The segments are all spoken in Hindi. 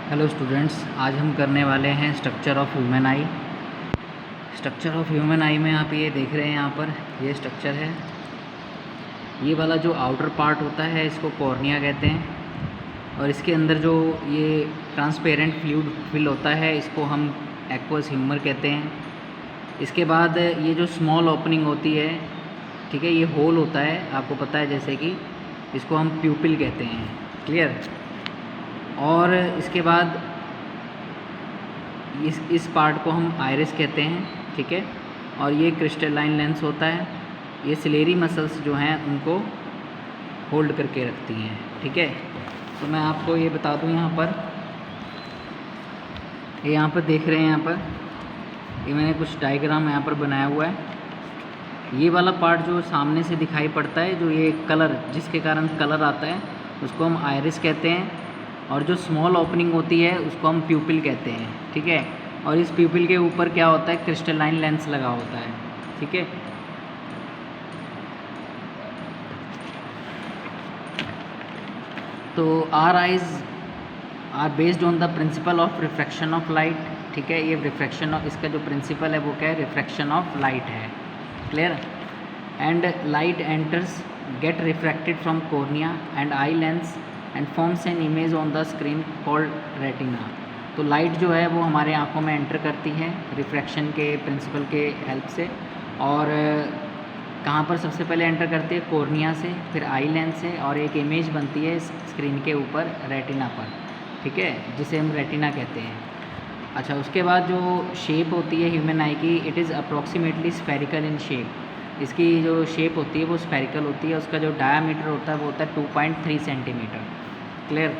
हेलो स्टूडेंट्स, आज हम करने वाले हैं structure of human I. Structure of human आई में आप ये देख रहे हैं, यहाँ पर ये स्ट्रक्चर है। ये वाला जो आउटर पार्ट होता है इसको कॉर्निया कहते हैं, और इसके अंदर जो ये ट्रांसपेरेंट फ्लूइड फिल होता है इसको हम एक्वस ह्यूमर कहते हैं। इसके बाद ये जो स्मॉल ओपनिंग होती है, ठीक है, ये होल होता है, आपको पता है, जैसे कि इसको हम प्यूपिल कहते हैं। क्लियर। और इसके बाद इस पार्ट को हम आइरिस कहते हैं, ठीक है। और ये क्रिस्टलाइन लेंस होता है। ये सिलेरी मसल्स जो हैं उनको होल्ड करके रखती हैं, ठीक है। तो मैं आपको ये बता दूं, यहाँ पर देख रहे हैं, यहाँ पर ये मैंने कुछ डायग्राम यहाँ पर बनाया हुआ है। ये वाला पार्ट जो सामने से दिखाई पड़ता है, जो ये कलर, जिसके कारण कलर आता है, उसको हम आइरिस कहते हैं। और जो स्मॉल ओपनिंग होती है उसको हम प्यूपिल कहते हैं, ठीक है। और इस प्यूपिल के ऊपर क्या होता है, क्रिस्टलाइन लेंस लगा होता है, ठीक है। तो our eyes are based on the principle of refraction of light, ठीक है। ये रिफ्रैक्शन ऑफ, इसका जो प्रिंसिपल है वो क्या है, रिफ्रैक्शन ऑफ लाइट है। Clear. And light enters get refracted from cornea and eye lens and forms an image on the screen called retina. तो लाइट जो है वो हमारे आँखों में एंटर करती है रिफ्रैक्शन के प्रिंसिपल के हेल्प से। और कहाँ पर सबसे पहले एंटर करती है, कॉर्निया से, फिर आई लेंस से, और एक इमेज बनती है स्क्रीन के ऊपर रेटिना पर, ठीक है, जिसे हम रेटिना कहते हैं। अच्छा, उसके बाद जो शेप होती है ह्यूमन आई की, it is approximately spherical in shape. इसकी जो शेप होती है वो स्फेरिकल होती है। उसका जो डायामीटर होता है वो होता है 2.3 सेंटीमीटर। क्लियर।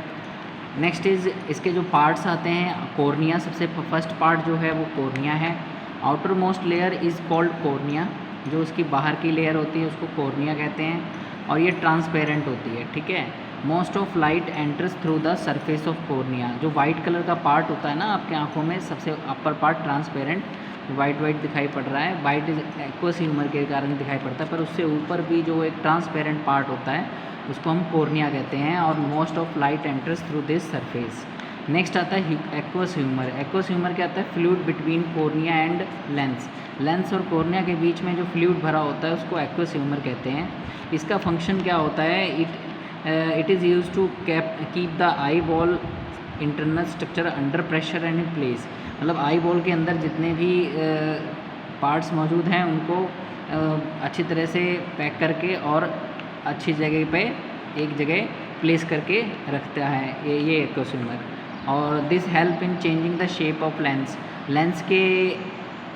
नेक्स्ट इज़ इसके जो पार्ट्स आते हैं, कॉर्निया सबसे फर्स्ट पार्ट जो है वो कॉर्निया है। Outer most layer is called cornea. जो उसकी बाहर की लेयर होती है उसको कॉर्निया कहते हैं, और ये ट्रांसपेरेंट होती है, ठीक है। Most of light enters through the surface of cornea. जो वाइट कलर का पार्ट होता है ना आपके आंखों में, सबसे अपर पार्ट ट्रांसपेरेंट, वाइट दिखाई पड़ रहा है, वाइट एक्वस ह्यूमर के कारण दिखाई पड़ता है, पर उससे ऊपर भी जो एक ट्रांसपेरेंट पार्ट होता है उसको हम कॉर्निया कहते हैं। और most of light enters through this surface. Next आता है एक्वस ह्यूमर। एक्वस ह्यूमर क्या आता है, fluid between cornea and lens. Lens और कॉर्निया के बीच में जो फ्लूइड भरा होता है उसको एक्वस ह्यूमर कहते हैं। इसका फंक्शन क्या होता है, it is use to keep the eye ball internal structure under pressure and in place. मतलब आई बॉल के अंदर जितने भी पार्ट्स मौजूद हैं उनको अच्छी तरह से पैक करके और अच्छी जगह पे एक जगह प्लेस करके रखता है ये एक्वस ह्यूमर। और this help in changing the shape of lens. Lens के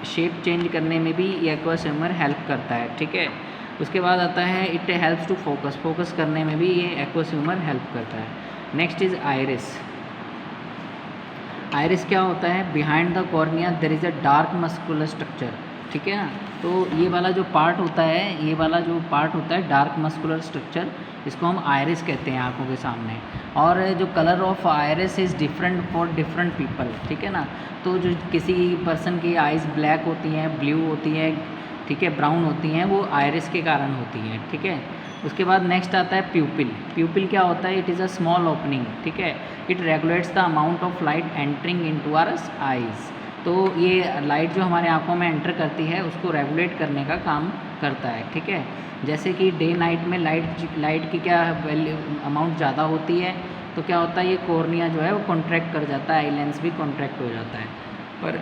शेप चेंज करने में भी ये एक्वस ह्यूमर हेल्प करता है, ठीक है। उसके बाद आता है इट हेल्प्स टू फोकस करने में भी ये एक्वस ह्यूमर हेल्प करता है। Next is iris. आइरिस क्या होता है, behind the cornea there is a dark muscular structure, ठीक है ना। तो ये वाला जो पार्ट होता है, डार्क मस्कुलर स्ट्रक्चर, इसको हम आइरिस कहते हैं आँखों के सामने। और जो colour of iris is different for different people, ठीक है ना। तो जो किसी पर्सन की आइज़ ब्लैक होती हैं, ब्लू होती हैं, ठीक है, ब्राउन होती हैं, वो आइरिस के कारण होती हैं, ठीक है। उसके बाद नेक्स्ट आता है प्यूपिल। प्यूपिल क्या होता है, it is a small opening, ठीक है। It regulates the amount of light entering into our eyes. तो ये लाइट जो हमारे आँखों में एंटर करती है उसको रेगुलेट करने का काम करता है, ठीक है। जैसे कि डे नाइट में लाइट की क्या वैल्यू अमाउंट ज़्यादा होती है, तो क्या होता है, ये कॉर्निया जो है वो कॉन्ट्रैक्ट कर जाता है, आई लेंस भी कॉन्ट्रैक्ट हो जाता है। पर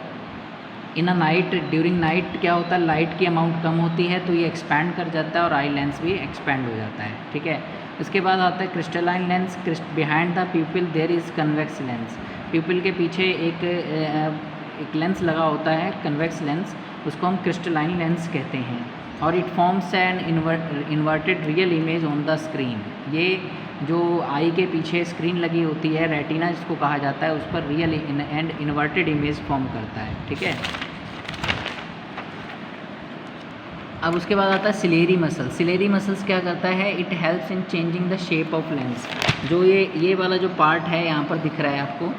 इन अ नाइट, ड्यूरिंग नाइट क्या होता है, लाइट की अमाउंट कम होती है तो ये एक्सपैंड कर जाता है और आई लेंस भी एक्सपैंड हो जाता है, ठीक है। उसके बाद आता है crystalline lens. Behind the pupil there is convex lens. Pupil के पीछे एक लेंस लगा होता है, कन्वेक्स लेंस, उसको हम क्रिस्टलाइन लेंस कहते हैं। और it forms an inverted real image on the screen. ये जो आई के पीछे स्क्रीन लगी होती है, रेटिना जिसको कहा जाता है, उस पर real and inverted image form करता है, ठीक है। अब उसके बाद आता है सिलेरी मसल। सिलेरी मसल्स क्या करता है, it helps in changing the shape of lens. जो ये वाला जो पार्ट है यहाँ पर दिख रहा है आपको,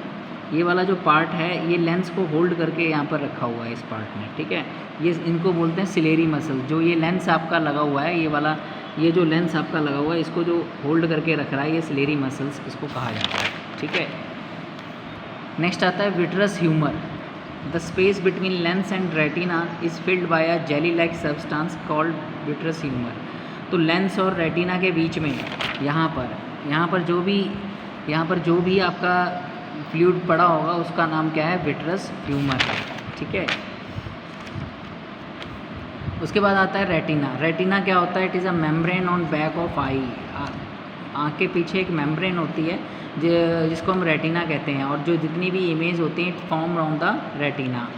ये वाला जो पार्ट है ये लेंस को होल्ड करके यहाँ पर रखा हुआ है इस पार्ट में, ठीक है। ये इनको बोलते हैं सिलेरी मसल। जो ये लेंस आपका लगा हुआ है, ये जो लेंस आपका लगा हुआ है, इसको जो होल्ड करके रख रहा है, ये सिलेरी मसल्स इसको कहा जाता है, ठीक है। नेक्स्ट आता है vitreous humour. The space between lens and retina is filled by a jelly like substance called vitreous humour. तो लेंस और रेटिना के बीच में यहाँ पर जो भी आपका फ्लूइड पड़ा होगा उसका नाम क्या है, विट्रस ह्यूमर है, ठीक है। उसके बाद आता है रेटिना। रेटिना क्या होता है, it is a membrane on back of eye. आँख के पीछे एक मेम्ब्रेन होती है जिसको हम रेटिना कहते हैं, और जो जितनी भी इमेज होती हैं it form around the retina.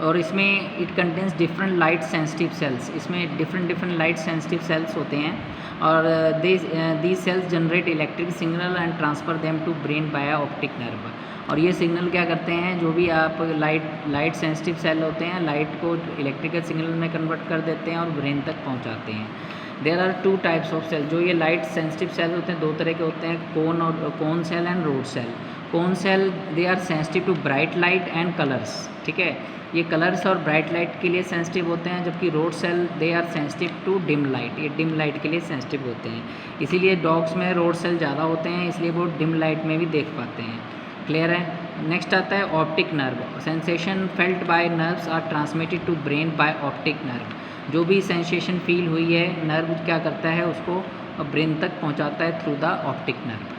और इसमें it contains different light sensitive cells, इसमें डिफरेंट लाइट सेंसिटिव सेल्स होते हैं, और these cells generate electric signal and transfer them to brain by optic nerve. और ये सिग्नल क्या करते हैं, जो भी आप लाइट सेंसिटिव सेल होते हैं लाइट को इलेक्ट्रिकल सिग्नल में कन्वर्ट कर देते हैं और ब्रेन तक पहुंचाते हैं। There are 2 types of cell. जो ये लाइट सेंसिटिव सेल होते हैं 2 तरह के होते हैं, cone cell and rod cell. Cone cell they are sensitive to bright light and colours, ठीक है, ये कलर्स और ब्राइट लाइट के लिए सेंसिटिव होते हैं, जबकि rod cell they are sensitive to dim light, ये डिम लाइट के लिए सेंसिटिव होते हैं। इसीलिए डॉग्स में रोड सेल ज़्यादा होते हैं, इसलिए वो डिम लाइट में भी देख पाते हैं। क्लियर है। नेक्स्ट आता है optic nerve. Sensation felt by nerves are transmitted to brain by optic nerve. जो भी सेंसेशन फील हुई है नर्व क्या करता है उसको ब्रेन तक पहुंचाता है थ्रू द ऑप्टिक नर्व।